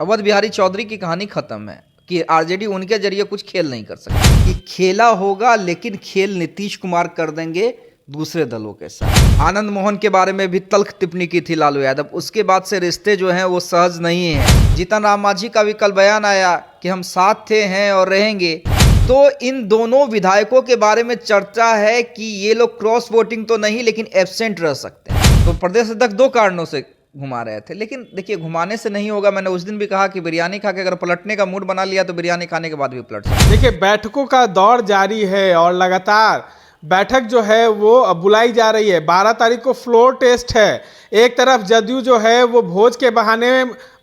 अवध बिहारी चौधरी की कहानी खत्म है कि आरजेडी उनके जरिए कुछ खेल नहीं कर सकती। कि खेला होगा लेकिन खेल नीतीश कुमार कर देंगे दूसरे दलों के साथ। आनंद मोहन के बारे में भी तल्ख टिप्पणी की थी लालू यादव। उसके बाद से रिश्ते जो हैं वो सहज नहीं हैं। जीतन राम मांझी का भी कल बयान आया कि हम साथ थे, हैं और रहेंगे। तो इन दोनों विधायकों के बारे में चर्चा है कि ये लोग क्रॉस वोटिंग तो नहीं लेकिन एब्सेंट रह सकते हैं। तो प्रदेश अध्यक्ष दो कारणों से घुमा रहे थे, लेकिन देखिए घुमाने से नहीं होगा। मैंने उस दिन भी कहा कि बिरयानी खा के अगर पलटने का मूड बना लिया तो बिरयानी खाने के बाद भी पलट सकते। देखिए बैठकों का दौर जारी है और लगातार बैठक जो है वो बुलाई जा रही है। 12 तारीख को फ्लोर टेस्ट है। एक तरफ जदयू जो है वो भोज के बहाने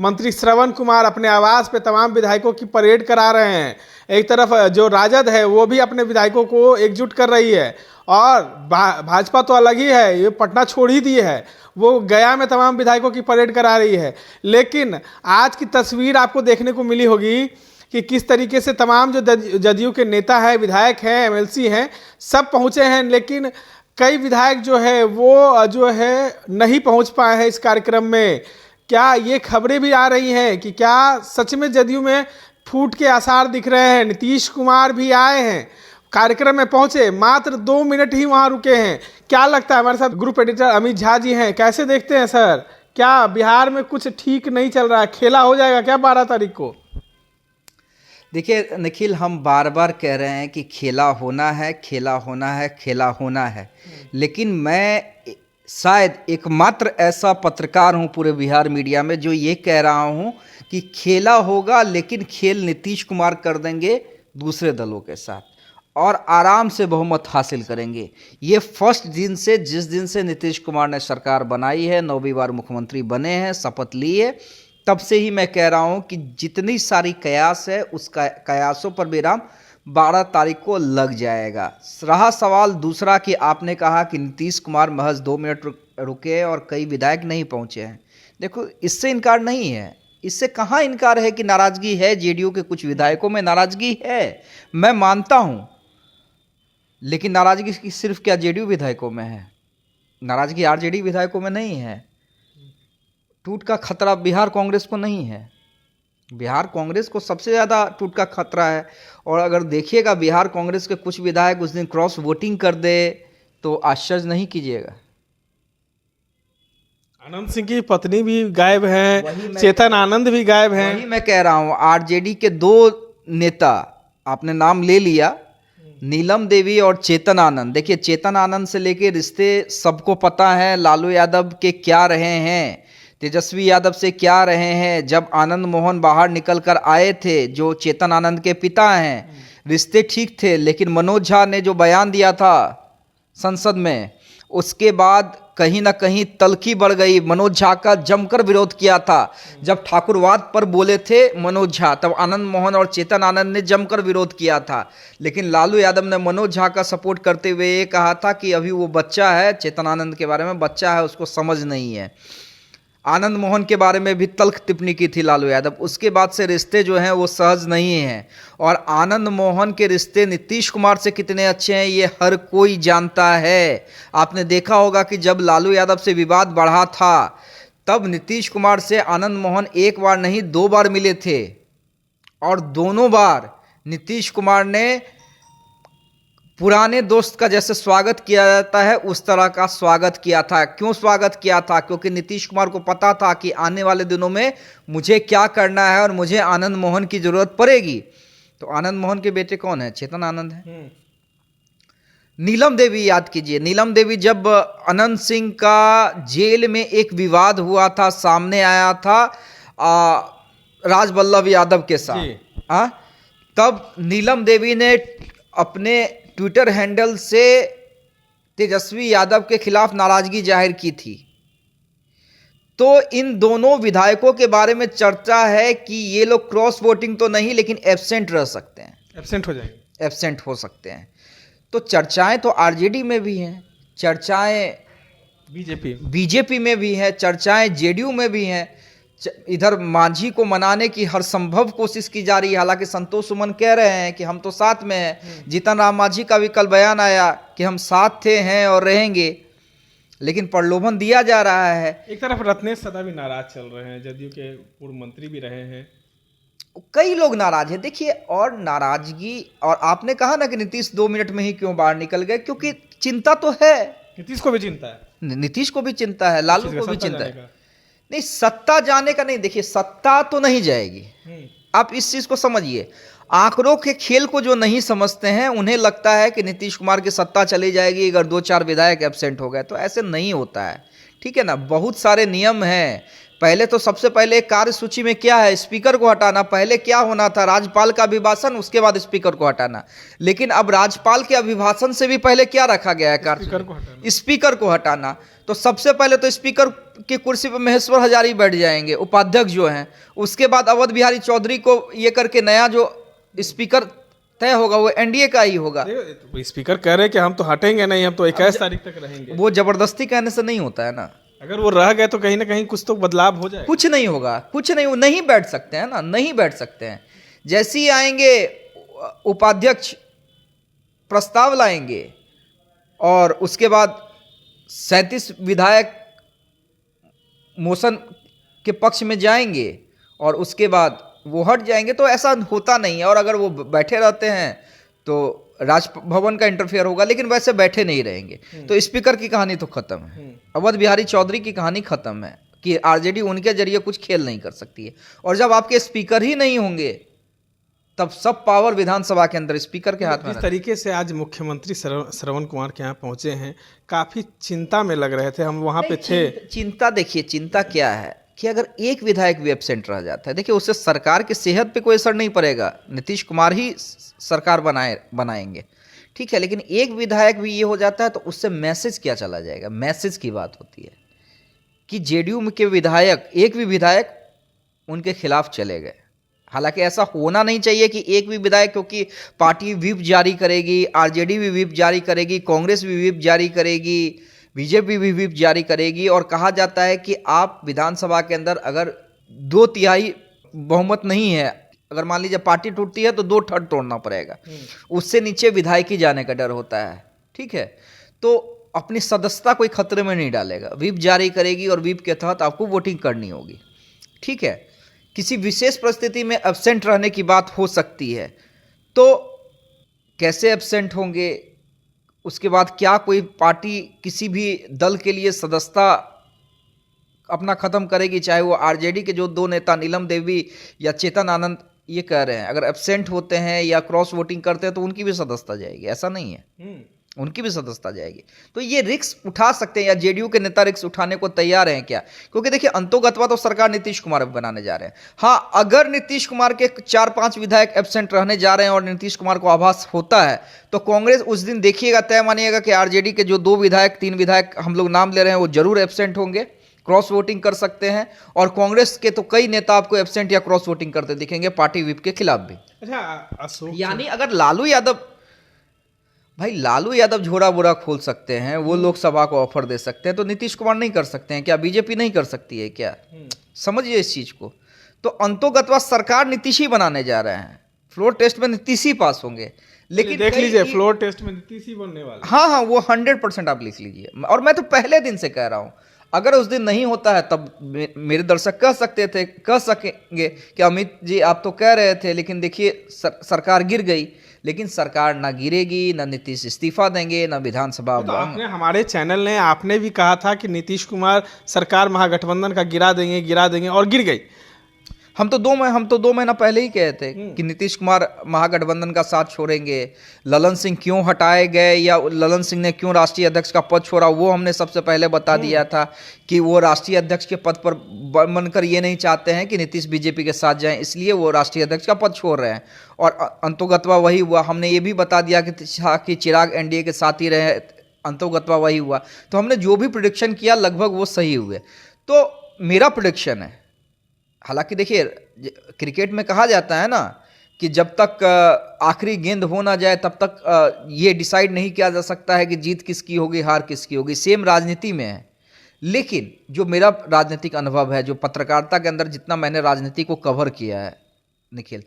मंत्री श्रवण कुमार अपने आवास पे तमाम विधायकों की परेड करा रहे हैं। एक तरफ जो राजद है वो भी अपने विधायकों को एकजुट कर रही है और भाजपा तो अलग ही है, ये पटना छोड़ ही दी है, वो गया में तमाम विधायकों की परेड करा रही है। लेकिन आज की तस्वीर आपको देखने को मिली होगी कि किस तरीके से तमाम जो जदयू के नेता हैं, विधायक हैं, एमएलसी हैं, सब पहुंचे हैं। लेकिन कई विधायक जो है वो जो है नहीं पहुंच पाए हैं इस कार्यक्रम में। क्या ये खबरें भी आ रही हैं कि क्या सच में जदयू में फूट के आसार दिख रहे हैं? नीतीश कुमार भी आए हैं, कार्यक्रम में पहुंचे, मात्र 2 मिनट ही वहां रुके हैं। क्या लगता है? हमारे साथ ग्रुप एडिटर अमित झा जी हैं। कैसे देखते हैं सर, क्या बिहार में कुछ ठीक नहीं चल रहा है? खेला हो जाएगा क्या 12 तारीख को? देखिए निखिल, हम बार बार कह रहे हैं कि खेला होना है, खेला होना है, खेला होना है। लेकिन मैं शायद एकमात्र ऐसा पत्रकार हूं पूरे बिहार मीडिया में जो ये कह रहा हूं कि खेला होगा लेकिन खेल नीतीश कुमार कर देंगे दूसरे दलों के साथ और आराम से बहुमत हासिल करेंगे। ये फर्स्ट दिन से, जिस दिन से नीतीश कुमार ने सरकार बनाई है, 9वीं बार मुख्यमंत्री बने हैं, शपथ ली है, तब से ही मैं कह रहा हूं कि जितनी सारी कयास है उस कयासों पर विराम 12 तारीख को लग जाएगा। रहा सवाल दूसरा कि आपने कहा कि नीतीश कुमार महज 2 मिनट रुके और कई विधायक नहीं पहुंचे हैं। देखो, इससे इनकार नहीं है, इससे कहाँ इनकार है कि नाराजगी है, जेडीयू के कुछ विधायकों में नाराजगी है, मैं मानता हूं। लेकिन नाराजगी सिर्फ क्या जेडीयू विधायकों में है? नाराजगी आरजेडी विधायकों में नहीं है। टूट का खतरा बिहार कांग्रेस को नहीं है, बिहार कांग्रेस को सबसे ज़्यादा टूट का खतरा है। और अगर देखिएगा बिहार कांग्रेस के कुछ विधायक उस दिन क्रॉस वोटिंग कर दे तो आश्चर्य नहीं कीजिएगा। आनंद सिंह की पत्नी भी गायब हैं, चेतन आनंद भी गायब हैं। वही मैं कह रहा हूँ, आरजेडी के 2 नेता आपने नाम ले लिया, नीलम देवी और चेतन आनंद। देखिए चेतन आनंद से लेके रिश्ते सबको पता है, लालू यादव के क्या रहे हैं, तेजस्वी यादव से क्या रहे हैं। जब आनंद मोहन बाहर निकल कर आए थे, जो चेतन आनंद के पिता हैं, रिश्ते ठीक थे। लेकिन मनोज झा ने जो बयान दिया था संसद में, उसके बाद कहीं ना कहीं तल्खी बढ़ गई। मनोज झा का जमकर विरोध किया था। जब ठाकुरवाद पर बोले थे मनोज झा, तब आनंद मोहन और चेतन आनंद ने जमकर विरोध किया था। लेकिन लालू यादव ने मनोज झा का सपोर्ट करते हुए ये कहा था कि अभी वो बच्चा है, चेतन आनंद के बारे में बच्चा है, उसको समझ नहीं है। आनंद मोहन के बारे में भी तल्ख टिप्पणी की थी लालू यादव। उसके बाद से रिश्ते जो हैं वो सहज नहीं हैं। और आनंद मोहन के रिश्ते नीतीश कुमार से कितने अच्छे हैं ये हर कोई जानता है। आपने देखा होगा कि जब लालू यादव से विवाद बढ़ा था तब नीतीश कुमार से आनंद मोहन 1 बार नहीं 2 बार मिले थे और दोनों बार नीतीश कुमार ने पुराने दोस्त का जैसे स्वागत किया जाता है उस तरह का स्वागत किया था। क्यों स्वागत किया था? क्योंकि नीतीश कुमार को पता था कि आने वाले दिनों में मुझे क्या करना है और मुझे आनंद मोहन की जरूरत पड़ेगी। तो आनंद मोहन के बेटे कौन है? चेतन आनंद है। नीलम देवी याद कीजिए, नीलम देवी जब अनंत सिंह का जेल में एक विवाद हुआ था, सामने आया था राजवल्लभ यादव के साथ, तब नीलम देवी ने अपने ट्विटर हैंडल से तेजस्वी यादव के खिलाफ नाराजगी जाहिर की थी। तो इन दोनों विधायकों के बारे में चर्चा है कि ये लोग क्रॉस वोटिंग तो नहीं लेकिन एब्सेंट रह सकते हैं, एब्सेंट हो जाएंगे, एब्सेंट हो सकते हैं। तो चर्चाएं तो आरजेडी में भी हैं, चर्चाएं बीजेपी में भी हैं, चर्चाएं जेडीयू में भी हैं। इधर मांझी को मनाने की हर संभव कोशिश की जा रही है। हालांकि संतोष सुमन कह रहे हैं कि हम तो साथ में हैं। जीतन राम मांझी का भी कल बयान आया कि हम साथ थे, हैं और रहेंगे। लेकिन प्रलोभन दिया जा रहा है। एक तरफ रत्नेश सदा भी नाराज चल रहे हैं, जदयू के पूर्व मंत्री भी रहे हैं। कई लोग नाराज हैं देखिए, और नाराजगी, और आपने कहा ना कि नीतीश 2 मिनट में ही क्यों बाहर निकल गए, क्योंकि चिंता तो है। नीतीश को भी चिंता है, नीतीश को भी चिंता है, लालू नीतीश को का भी सत्ता चिंता जाने है। का। नहीं, सत्ता जाने का नहीं, देखिए सत्ता तो नहीं जाएगी, आप इस चीज को समझिए। आंकड़ों के खेल को जो नहीं समझते हैं उन्हें लगता है कि नीतीश कुमार की सत्ता चली जाएगी अगर 2-4 विधायक एब्सेंट हो गए, तो ऐसे नहीं होता है, ठीक है ना। बहुत सारे नियम हैं। पहले तो सबसे पहले कार्य सूची में क्या है, स्पीकर को हटाना। पहले क्या होना था, राज्यपाल का अभिभाषण, उसके बाद स्पीकर को हटाना। लेकिन अब राज्यपाल के अभिभाषण से भी पहले क्या रखा गया है, कार्य स्पीकर को हटाना। तो सबसे पहले तो स्पीकर की कुर्सी पर महेश्वर हजारी बैठ जाएंगे, उपाध्यक्ष जो हैं। उसके बाद अवध बिहारी चौधरी को ये करके नया जो स्पीकर तय होगा वो एनडीए का ही होगा। स्पीकर कह रहे हैं कि हम तो हटेंगे नहीं, हम तो 21 तारीख तक रहेंगे। वो जबरदस्ती कहने से नहीं होता है ना। अगर वो रह गए तो कहीं ना कहीं कुछ तो बदलाव हो जाए। कुछ नहीं होगा, कुछ नहीं, वो नहीं बैठ सकते हैं ना, नहीं बैठ सकते हैं। जैसे ही आएंगे उपाध्यक्ष प्रस्ताव लाएंगे और उसके बाद 37 विधायक मोशन के पक्ष में जाएंगे और उसके बाद वो हट जाएंगे, तो ऐसा होता नहीं है। और अगर वो बैठे रहते हैं तो राजभवन का इंटरफेयर होगा, लेकिन वैसे बैठे नहीं रहेंगे। तो स्पीकर की कहानी तो खत्म है, अवध बिहारी चौधरी की कहानी खत्म है कि आरजेडी उनके जरिए कुछ खेल नहीं कर सकती है। और जब आपके स्पीकर ही नहीं होंगे तब सब पावर विधानसभा के अंदर स्पीकर के हाथ में। इस तरीके से आज मुख्यमंत्री श्रवण कुमार के यहाँ पहुंचे हैं, काफी चिंता में लग रहे थे, हम वहां पे थे। चिंता देखिए, चिंता क्या है कि अगर एक विधायक भी एब्सेंट रह जाता है, देखिए उससे सरकार की सेहत पे कोई असर नहीं पड़ेगा, नीतीश कुमार ही सरकार बनाएंगे, ठीक है। लेकिन एक विधायक भी ये हो जाता है तो उससे मैसेज क्या चला जाएगा, मैसेज की बात होती है कि जेडीयू के विधायक, एक भी विधायक उनके खिलाफ चले गए। हालांकि ऐसा होना नहीं चाहिए कि एक भी विधायक, क्योंकि पार्टी व्हिप जारी करेगी, आरजेडी भी व्हिप जारी करेगी, कांग्रेस भी व्हिप जारी करेगी, बीजेपी भी व्हिप जारी करेगी। और कहा जाता है कि आप विधानसभा के अंदर अगर 2/3 बहुमत नहीं है, अगर मान लीजिए पार्टी टूटती है तो 2/3 तोड़ना पड़ेगा, उससे नीचे विधायक ही जाने का डर होता है, ठीक है। तो अपनी सदस्यता कोई खतरे में नहीं डालेगा, व्हिप जारी करेगी और व्हिप के तहत आपको वोटिंग करनी होगी, ठीक है। किसी विशेष परिस्थिति में एब्सेंट रहने की बात हो सकती है, तो कैसे एब्सेंट होंगे, उसके बाद क्या कोई पार्टी किसी भी दल के लिए सदस्यता अपना ख़त्म करेगी, चाहे वो आरजेडी के जो 2 नेता नीलम देवी या चेतन आनंद ये कह रहे हैं, अगर एब्सेंट होते हैं या क्रॉस वोटिंग करते हैं तो उनकी भी सदस्यता जाएगी, ऐसा नहीं है, उनकी भी सदस्यता जाएगी। तो ये रिस्क उठा सकते हैं, या जेडीयू के नेता रिस्क उठाने को तैयार हैं क्या? क्योंकि देखिए अंतोगत्वा तो सरकार नीतीश कुमार बनाने जा रहे हैं। हाँ, अगर नीतीश कुमार के 4-5 विधायक एब्सेंट रहने जा रहे हैं और नीतीश कुमार को आभास होता है तो कांग्रेस उस दिन देखिएगा, तय मानिएगा कि आरजेडी के जो 2 विधायक 3 विधायक हम लोग नाम ले रहे हैं वो जरूर एब्सेंट होंगे, क्रॉस वोटिंग कर सकते हैं। और कांग्रेस के तो कई नेता आपको एब्सेंट या क्रॉस वोटिंग करते दिखेंगे पार्टी व्हिप के खिलाफ भी। अच्छा अशोक, यानी अगर लालू यादव झोरा बोरा खोल सकते हैं, वो लोकसभा को ऑफर दे सकते हैं, तो नीतीश कुमार नहीं कर सकते हैं क्या? बीजेपी नहीं कर सकती है क्या? समझिए इस चीज को। तो अंतोगत्वा सरकार नीतीश ही बनाने जा रहे हैं, फ्लोर टेस्ट में नीतीश ही पास होंगे। लेकिन देख लीजिए फ्लोर टेस्ट में नीतीश ही बनने वाले। हाँ, वो 100% आप लिख लीजिए। और मैं तो पहले दिन से कह रहा हूं, अगर उस दिन नहीं होता है तब मेरे दर्शक कह सकेंगे कि अमित जी आप तो कह रहे थे, लेकिन देखिए सरकार गिर गई। लेकिन सरकार ना गिरेगी, ना नीतीश इस्तीफा देंगे, ना विधानसभा। तो आपने, हमारे चैनल ने आपने भी कहा था कि नीतीश कुमार सरकार महागठबंधन का गिरा देंगे और गिर गई। हम तो 2 महीना पहले ही कहे थे कि नीतीश कुमार महागठबंधन का साथ छोड़ेंगे। ललन सिंह क्यों हटाए गए या ललन सिंह ने क्यों राष्ट्रीय अध्यक्ष का पद छोड़ा, वो हमने सबसे पहले बता दिया था कि वो राष्ट्रीय अध्यक्ष के पद पर बनकर ये नहीं चाहते हैं कि नीतीश बीजेपी के साथ जाएं, इसलिए वो राष्ट्रीय अध्यक्ष का पद छोड़ रहे हैं। और अंतोगत्वा वही हुआ। हमने ये भी बता दिया कि चिराग एनडीए के साथ ही रहे, अंतोगत्वा वही हुआ। तो हमने जो भी प्रेडिक्शन किया लगभग वो सही हुए। तो मेरा प्रेडिक्शन है, हालांकि देखिए क्रिकेट में कहा जाता है ना कि जब तक आखिरी गेंद हो ना जाए तब तक ये डिसाइड नहीं किया जा सकता है कि जीत किसकी होगी, हार किसकी होगी। सेम राजनीति में है। लेकिन जो मेरा राजनीतिक अनुभव है, जो पत्रकारिता के अंदर जितना मैंने राजनीति को कवर किया है निखिल,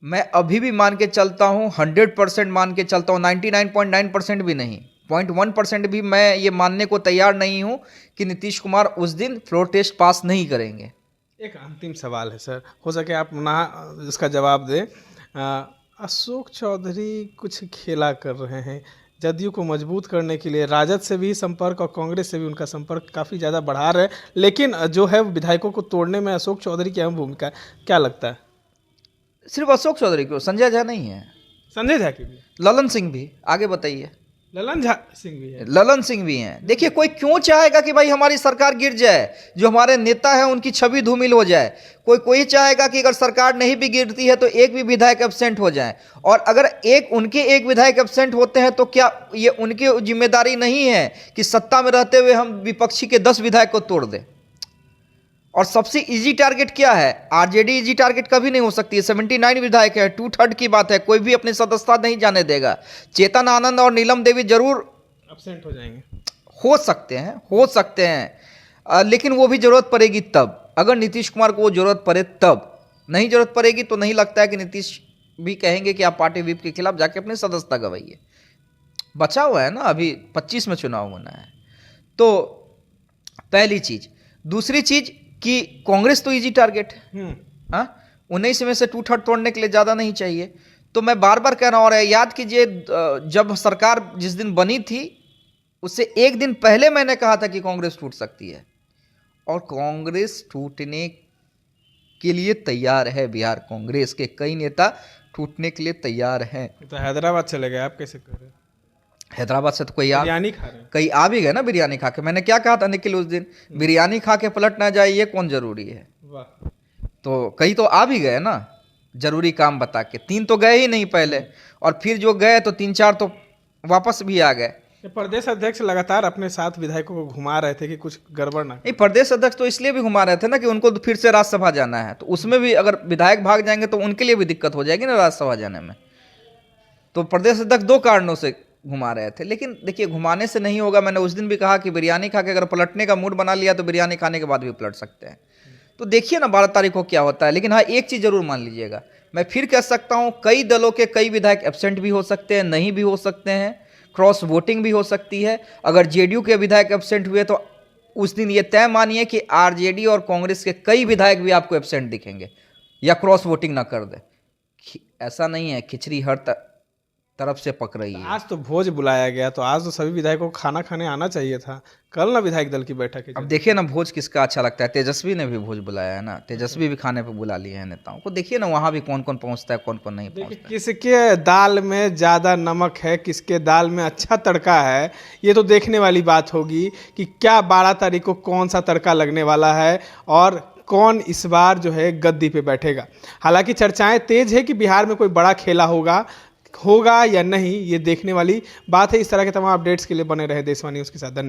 मैं अभी भी मान के चलता हूँ, 100% मान के चलता हूँ, 99.9% भी नहीं, 0.1% भी मैं ये मानने को तैयार नहीं हूँ कि नीतीश कुमार उस दिन फ्लोर टेस्ट पास नहीं करेंगे। एक अंतिम सवाल है सर, हो सके आप ना इसका जवाब दें। अशोक चौधरी कुछ खेला कर रहे हैं जदयू को मजबूत करने के लिए, राजद से भी संपर्क और कांग्रेस से भी उनका संपर्क काफ़ी ज़्यादा बढ़ा रहे हैं, लेकिन जो है विधायकों को तोड़ने में अशोक चौधरी की अहम भूमिका है, क्या लगता है? सिर्फ अशोक चौधरी को, संजय झा नहीं है, संजय झा की भी, ललन सिंह भी, आगे बताइए। ललन झा सिंह भी है, ललन सिंह भी हैं। देखिए, कोई क्यों चाहेगा कि भाई हमारी सरकार गिर जाए, जो हमारे नेता है उनकी छवि धूमिल हो जाए। कोई चाहेगा कि अगर सरकार नहीं भी गिरती है तो एक भी विधायक एब्सेंट हो जाए, और अगर उनके एक विधायक एब्सेंट होते हैं तो क्या ये उनकी जिम्मेदारी नहीं है कि सत्ता में रहते हुए हम विपक्षी के 10 विधायक को तोड़ दें। और सबसे इजी टारगेट क्या है? आरजेडी इजी टारगेट कभी नहीं हो सकती है। 79 विधायक है, 2/3 की बात है, कोई भी अपनी सदस्यता नहीं जाने देगा। चेतन आनंद और नीलम देवी जरूर एब्सेंट हो जाएंगे, हो सकते हैं, लेकिन वो भी जरूरत पड़ेगी तब, अगर नीतीश कुमार को वो जरूरत पड़े तब। नहीं जरूरत पड़ेगी तो नहीं लगता है कि नीतीश भी कहेंगे कि आप पार्टी व्हिप के खिलाफ जाके अपनी सदस्यता गवाइए। बचा हुआ है ना, अभी 25 में चुनाव होना है। तो पहली चीज। दूसरी चीज कि कांग्रेस तो इजी टारगेट है, हाँ, 19 में से 2/3 तोड़ने के लिए ज़्यादा नहीं चाहिए। तो मैं बार बार कह रहा हूँ, और याद कीजिए, जब सरकार जिस दिन बनी थी उससे एक दिन पहले मैंने कहा था कि कांग्रेस टूट सकती है, और कांग्रेस टूटने के लिए तैयार है। बिहार कांग्रेस के कई नेता टूटने के लिए तैयार हैं। तो हैदराबाद चले गए, आप कैसे कर रहे हैं? हैदराबाद से तो बिरयानी खा रहे हैं, कई आ भी गए ना बिरयानी खा के। मैंने क्या कहा था निखिल उस दिन, बिरयानी खा के पलट ना जाए ये कौन जरूरी है। वाह। तो कई तो आ भी गए ना जरूरी काम बता के। 3 तो गए ही नहीं पहले, और फिर जो गए तो 3-4 तो वापस भी आ गए। प्रदेश अध्यक्ष लगातार अपने साथ विधायकों को घुमा रहे थे कि कुछ गड़बड़ ना। नहीं, प्रदेश अध्यक्ष तो इसलिए भी घुमा रहे थे ना कि उनको तो फिर से राज्यसभा जाना है, तो उसमें भी अगर विधायक भाग जाएंगे तो उनके लिए भी दिक्कत हो जाएगी ना राज्यसभा जाने में। तो प्रदेश अध्यक्ष 2 कारणों से घुमा रहे थे। लेकिन देखिए, घुमाने से नहीं होगा। मैंने उस दिन भी कहा कि बिरयानी खा के अगर पलटने का मूड बना लिया तो बिरयानी खाने के बाद भी पलट सकते हैं। तो देखिए ना 12 तारीख को क्या होता है। लेकिन हाँ, एक चीज़ जरूर मान लीजिएगा, मैं फिर कह सकता हूँ, कई दलों के कई विधायक एब्सेंट भी हो सकते हैं, नहीं भी हो सकते हैं, क्रॉस वोटिंग भी हो सकती है। अगर जेडीयू के विधायक एब्सेंट हुए तो उस दिन ये तय मानिए कि आरजेडी और कांग्रेस के कई विधायक भी आपको एब्सेंट दिखेंगे या क्रॉस वोटिंग ना कर दे। ऐसा नहीं है, खिचड़ी हर तरफ से पक रही है। आज तो भोज बुलाया गया, तो आज तो सभी विधायकों को खाना खाने आना चाहिए था। कल ना विधायक दल की बैठक है। अब देखिए ना, भोज किसका अच्छा लगता है। तेजस्वी ने भी भोज बुलाया है ना, तेजस्वी भी खाने पे बुला लिए हैं नेताओं को। देखिए ना वहाँ भी कौन कौन पहुँचता है, कौन कौन नहीं पहुँचता है। किसके दाल में ज़्यादा नमक है, किसके दाल में अच्छा तड़का है, ये तो देखने वाली बात होगी कि क्या 12 तारीख को कौन सा तड़का लगने वाला है और कौन इस बार जो है गद्दी पे बैठेगा। हालांकि चर्चाएं तेज है कि बिहार में कोई बड़ा खेला होगा या नहीं, ये देखने वाली बात है। इस तरह के तमाम अपडेट्स के लिए बने रहे देशवाणी न्यूज़ के साथ। धन्यवाद।